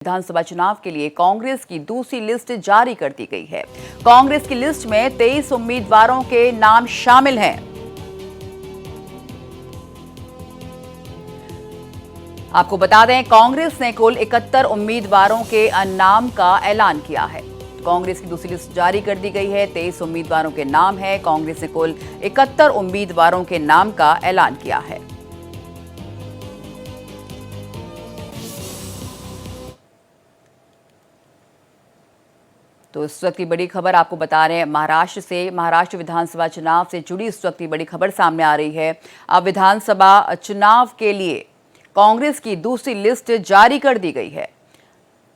विधानसभा चुनाव के लिए कांग्रेस की दूसरी लिस्ट जारी कर दी गई है। कांग्रेस की लिस्ट में 23 उम्मीदवारों के नाम शामिल हैं। आपको बता दें, कांग्रेस ने कुल 71 उम्मीदवारों के नाम का ऐलान किया है। कांग्रेस की दूसरी लिस्ट जारी कर दी गई है। 23 उम्मीदवारों के नाम है। कांग्रेस ने कुल 71 उम्मीदवारों के नाम का ऐलान किया है। तो इस वक्त की बड़ी खबर आपको बता रहे हैं महाराष्ट्र से। महाराष्ट्र विधानसभा चुनाव से जुड़ी इस वक्त की बड़ी खबर सामने आ रही है। अब विधानसभा चुनाव के लिए कांग्रेस की दूसरी लिस्ट जारी कर दी गई है।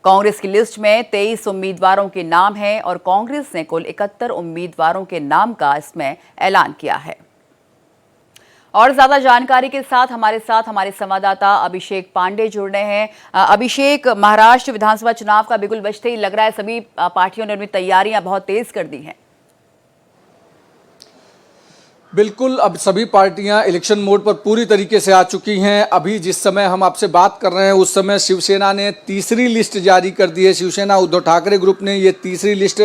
कांग्रेस की लिस्ट में 23 उम्मीदवारों के नाम हैं और कांग्रेस ने कुल 71 उम्मीदवारों के नाम का इसमें ऐलान किया है। और ज्यादा जानकारी के साथ हमारे संवाददाता अभिषेक पांडे जुड़ रहे हैं। अभिषेक, महाराष्ट्र विधानसभा चुनाव का बिगुल बजते ही लग रहा है सभी पार्टियों ने अपनी तैयारियां बहुत तेज कर दी हैं। बिल्कुल, अब सभी पार्टियां इलेक्शन मोड पर पूरी तरीके से आ चुकी हैं। अभी जिस समय हम आपसे बात कर रहे हैं उस समय शिवसेना ने तीसरी लिस्ट जारी कर दी है। शिवसेना उद्धव ठाकरे ग्रुप ने ये तीसरी लिस्ट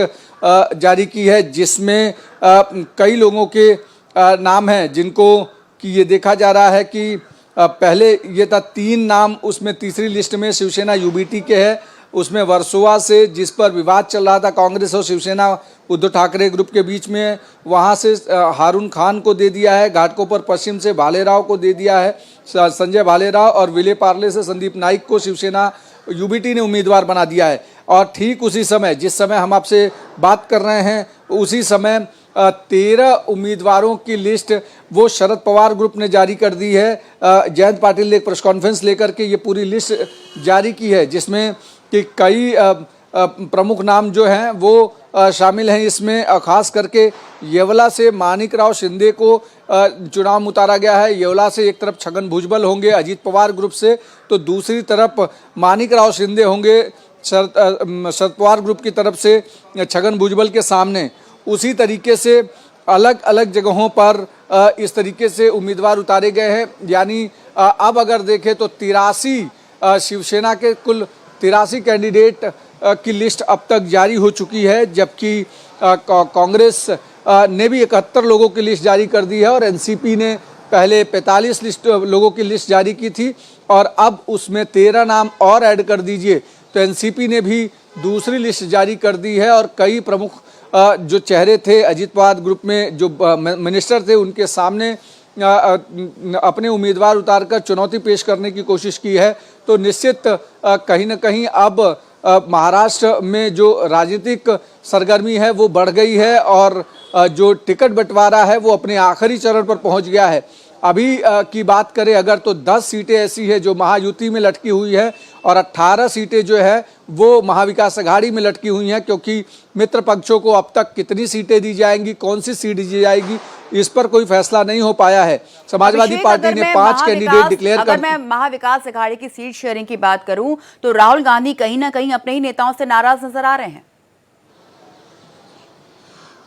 जारी की है, जिसमें कई लोगों के नाम हैं जिनको कि ये देखा जा रहा है कि पहले ये था 3 नाम, उसमें तीसरी लिस्ट में शिवसेना यूबीटी के है। उसमें वर्सोवा से, जिस पर विवाद चल रहा था कांग्रेस और शिवसेना उद्धव ठाकरे ग्रुप के बीच में, वहाँ से हारून खान को दे दिया है। घाटकोपर पश्चिम से भालेराव को दे दिया है, संजय भालेराव, और विले पार्ले से संदीप नाइक को शिवसेना यूबीटी ने उम्मीदवार बना दिया है। और ठीक उसी समय, जिस समय हम आपसे बात कर रहे हैं, उसी समय 13 उम्मीदवारों की लिस्ट वो शरद पवार ग्रुप ने जारी कर दी है। जयंत पाटिल ने एक प्रेस कॉन्फ्रेंस लेकर के ये पूरी लिस्ट जारी की है, जिसमें कि कई प्रमुख नाम जो हैं वो शामिल हैं। इसमें खास करके येवला से माणिकराव शिंदे को चुनाव में उतारा गया है। येवला से एक तरफ छगन भुजबल होंगे अजीत पवार ग्रुप से, तो दूसरी तरफ माणिकराव शिंदे होंगे शरद पवार ग्रुप की तरफ से छगन भुजबल के सामने। उसी तरीके से अलग अलग जगहों पर इस तरीके से उम्मीदवार उतारे गए हैं। यानी अब अगर देखें तो 83 शिवसेना के कुल 83 कैंडिडेट की लिस्ट अब तक जारी हो चुकी है, जबकि कांग्रेस ने भी 71 लोगों की लिस्ट जारी कर दी है और एनसीपी ने पहले 45 लोगों की लिस्ट जारी की थी और अब उसमें 13 नाम और ऐड कर दीजिए तो एनसीपी ने भी दूसरी लिस्ट जारी कर दी है। और कई प्रमुख जो चेहरे थे अजीत पवार ग्रुप में, जो मिनिस्टर थे, उनके सामने अपने उम्मीदवार उतारकर चुनौती पेश करने की कोशिश की है। तो निश्चित कहीं ना कहीं अब महाराष्ट्र में जो राजनीतिक सरगर्मी है वो बढ़ गई है और जो टिकट बंटवारा है वो अपने आखिरी चरण पर पहुंच गया है। अभी की बात करें अगर तो 10 सीटें ऐसी है जो महायुति में लटकी हुई है और 18 सीटें जो है वो महाविकास अघाड़ी में लटकी हुई हैं, क्योंकि मित्र पक्षों को अब तक कितनी सीटें दी जाएंगी, कौन सी सीट दी जाएगी, इस पर कोई फैसला नहीं हो पाया है। समाजवादी पार्टी ने 5 कैंडिडेट डिक्लेयर कर। अगर मैं महाविकास अघाड़ी की सीट शेयरिंग की बात करूं तो राहुल गांधी कहीं ना कहीं अपने ही नेताओं से नाराज नजर आ रहे हैं।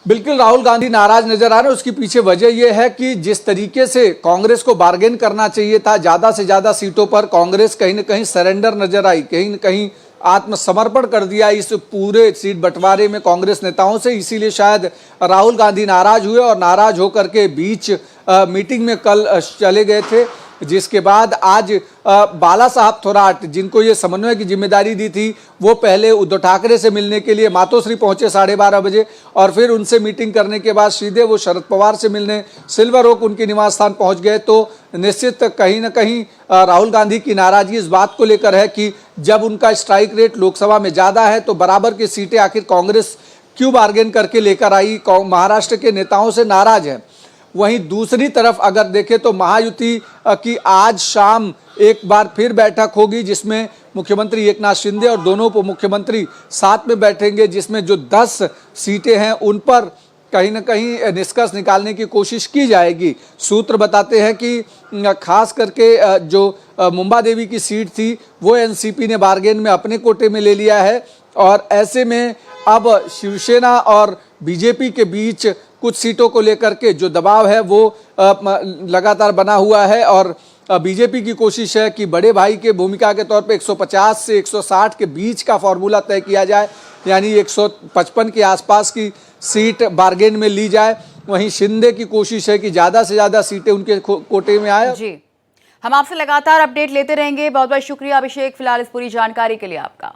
बिल्कुल, राहुल गांधी नाराज नजर आ रहे हैं। उसकी पीछे वजह यह है कि जिस तरीके से कांग्रेस को बार्गेन करना चाहिए था, ज्यादा से ज्यादा सीटों पर कांग्रेस कहीं ना कहीं सरेंडर नजर आई, कहीं ना कहीं आत्मसमर्पण कर दिया इस पूरे सीट बंटवारे में कांग्रेस नेताओं से। इसीलिए शायद राहुल गांधी नाराज हुए और नाराज होकर के बीच मीटिंग में कल चले गए थे, जिसके बाद आज बाला साहब थोराट, जिनको ये समन्वय की जिम्मेदारी दी थी, वो पहले उद्धव ठाकरे से मिलने के लिए मातोश्री पहुंचे 12:30 बजे और फिर उनसे मीटिंग करने के बाद सीधे वो शरद पवार से मिलने सिल्वर ओक उनके निवास स्थान पहुंच गए। तो निश्चित कहीं ना कहीं राहुल गांधी की नाराजगी इस बात को लेकर है कि जब उनका स्ट्राइक रेट लोकसभा में ज़्यादा है तो बराबर की सीटें आखिर कांग्रेस क्यों बार्गेन करके लेकर आई। महाराष्ट्र के नेताओं से नाराज है। वहीं दूसरी तरफ अगर देखें तो महायुति की आज शाम एक बार फिर बैठक होगी, जिसमें मुख्यमंत्री एकनाथ शिंदे और दोनों उप मुख्यमंत्री साथ में बैठेंगे, जिसमें जो 10 सीटें हैं उन पर कहीं ना कहीं निष्कर्ष निकालने की कोशिश की जाएगी। सूत्र बताते हैं कि खास करके जो मुंबा देवी की सीट थी वो एनसीपी ने बार्गेन में अपने कोटे में ले लिया है और ऐसे में अब शिवसेना और बीजेपी के बीच कुछ सीटों को लेकर के जो दबाव है वो लगातार बना हुआ है और बीजेपी की कोशिश है कि बड़े भाई के भूमिका के तौर पे 150 से 160 के बीच का फॉर्मूला तय किया जाए, यानी 155 के आसपास की सीट बार्गेन में ली जाए। वहीं शिंदे की कोशिश है कि ज़्यादा से ज़्यादा सीटें उनके कोटे में आए। जी, हम आपसे लगातार अपडेट लेते रहेंगे। बहुत बहुत शुक्रिया अभिषेक, फिलहाल इस पूरी जानकारी के लिए आपका।